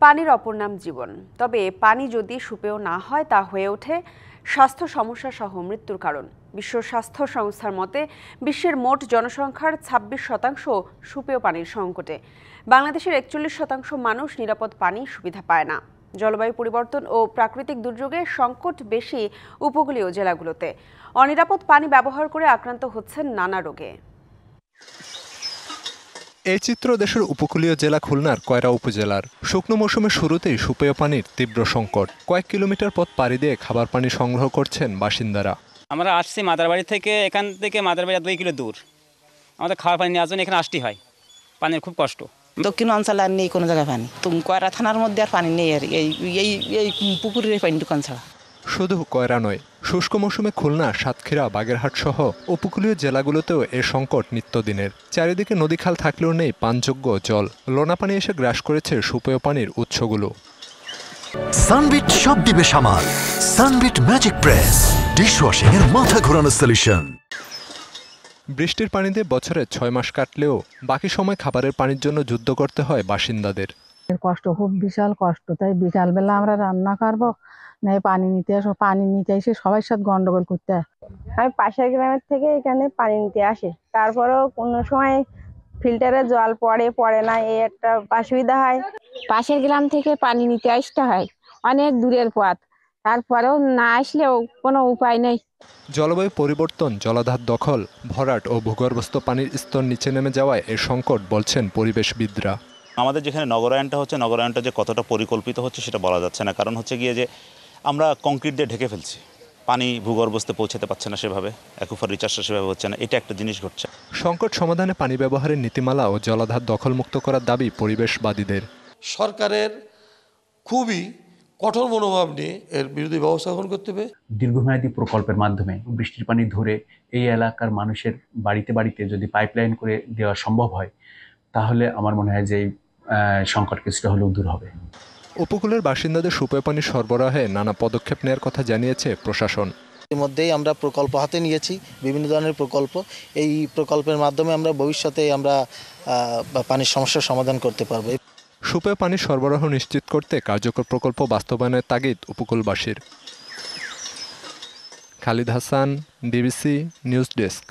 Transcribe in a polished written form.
পানির অপর নাম জীবন। তবে পানি যদি সুপেয় না হয় তা হয়ে ওঠে স্বাস্থ্য সমস্যা সহ মৃত্যুর কারণ। বিশ্ব স্বাস্থ্য সংস্থার মতে বিশ্বের মোট জনসংখ্যার ২৬% সুপেয় পানির সংকটে। বাংলাদেশের ৪১% মানুষ নিরাপদ পানির সুবিধা পায় না। জলবায়ু পরিবর্তন ও প্রাকৃতিক দুর্যোগে সংকট বেশি উপকূলীয় জেলাগুলোতে। অনিরাপদ পানি ব্যবহার করে আক্রান্ত হচ্ছেন নানা রোগে। এই চিত্র দেশের উপকূলীয় জেলা খুলনার কয়রা উপজেলার। শুকনো মৌসুমের শুরুতেই সুপেয় পানির তীব্র সংকট। কয়েক কিলোমিটার পথ পাড়ি দিয়ে খাবার পানি সংগ্রহ করছেন বাসিন্দারা। আমরা আসছি মাদারবাড়ি থেকে, এখান থেকে মাদারবাড়ি 2 কিলো দূর। আমাদের খাবার পানি নেওয়ার জন্য এখানে আসতে হয়। পানির খুব কষ্ট। দক্ষিণ অঞ্চলে আর নেই কোনো জায়গায় পানি। কয়রা থানার মধ্যে আর পানি নেই, আর এই পুকুরের পানি দোকান ছাড়া। শুধু কয়রা নয়, শুষ্ক মৌসুমে খুলনা, সাতক্ষীরা, বাগেরহাট সহ উপকূলীয় জেলাগুলোতেও এ সংকট নিত্যদিনের। চারিদিকে নদীখাল থাকলেও নেই পানযোগ্য জল। লোনা পানি এসে গ্রাস করেছে সুপেয় পানির উৎসগুলো। সানবিট সব দিবে সামাল। সানবিট ম্যাজিক প্রেস ডিশওয়াশিং এর মাথা ঘোরানো সলিউশন। বৃষ্টির পানিতে বছরে 6 মাস কাটলেও বাকি সময় খাবারের পানির জন্য যুদ্ধ করতে হয় বাসিন্দাদের। কষ্ট, খুব বিশাল কষ্ট। তাই বিকালবেলা আমরা রান্না করবো, না পানি নিতে আসো, পানি নিতে এসে সবার সাথে গন্ডগোল করতে হয়। আমি পাশের গ্রামের থেকে এখানে পানি নিতে আসি, তারপরেও কোনো সময় ফিল্টারে জল পড়ে না, এই একটা অসুবিধা হয়। পাশের গ্রাম থেকে পানি নিতে আসতে হয়, অনেক দূরের পথ, তারপরেও না আসলেও কোনো উপায় নেই। জলবায়ু পরিবর্তন, জলাধার দখল, ভরাট ও ভূগর্ভস্থ পানির স্তর নিচে নেমে যাওয়ায় এই সংকট বলছেন পরিবেশবিদরা। আমাদের যেখানে নগরায়নটা হচ্ছে, নগরায়নটা যে কতটা পরিকল্পিত হচ্ছে সেটা বলা যাচ্ছে না। কারণ হচ্ছে গিয়ে যে আমরা কংক্রিট দিয়ে ঢেকে ফেলছি, পানি ভূগর্ভস্থে পৌঁছাতে পারছে না সেভাবে, অ্যাকুইফার রিচার্জটা সেভাবে হচ্ছে না। এটা একটা জিনিস ঘটছে। সংকট সমাধানে পানি ব্যবহারের নীতিমালা ও জলাধার দখলমুক্ত করার দাবি পরিবেশবাদীদের। সরকারের খুবই কঠোর মনোভাব নিয়ে এর বিরুদ্ধে ব্যবস্থা গ্রহণ করতে হবে। দীর্ঘমেয়াদী প্রকল্পের মাধ্যমে বৃষ্টির পানি ধরে এই এলাকার মানুষের বাড়িতে বাড়িতে যদি পাইপলাইন করে দেওয়া সম্ভব হয়, তাহলে আমার মনে হয় যে এই সংকট কিছুটা হলেও দূর হবে। উপকূলের বাসিন্দাদের সুপেয় পানি সরবরাহে নানা পদক্ষেপ নেওয়ার কথা জানিয়েছে প্রশাসন। ইতিমধ্যেই আমরা প্রকল্প হাতে নিয়েছি, বিভিন্ন ধরনের প্রকল্প। এই প্রকল্পের মাধ্যমে আমরা ভবিষ্যতে পানির সমস্যার সমাধান করতে পারবো। সুপেয় পানির সরবরাহ নিশ্চিত করতে কার্যকর প্রকল্প বাস্তবায়নের তাগিদ উপকূলবাসীর। Khalid Hasan, DBC news desk.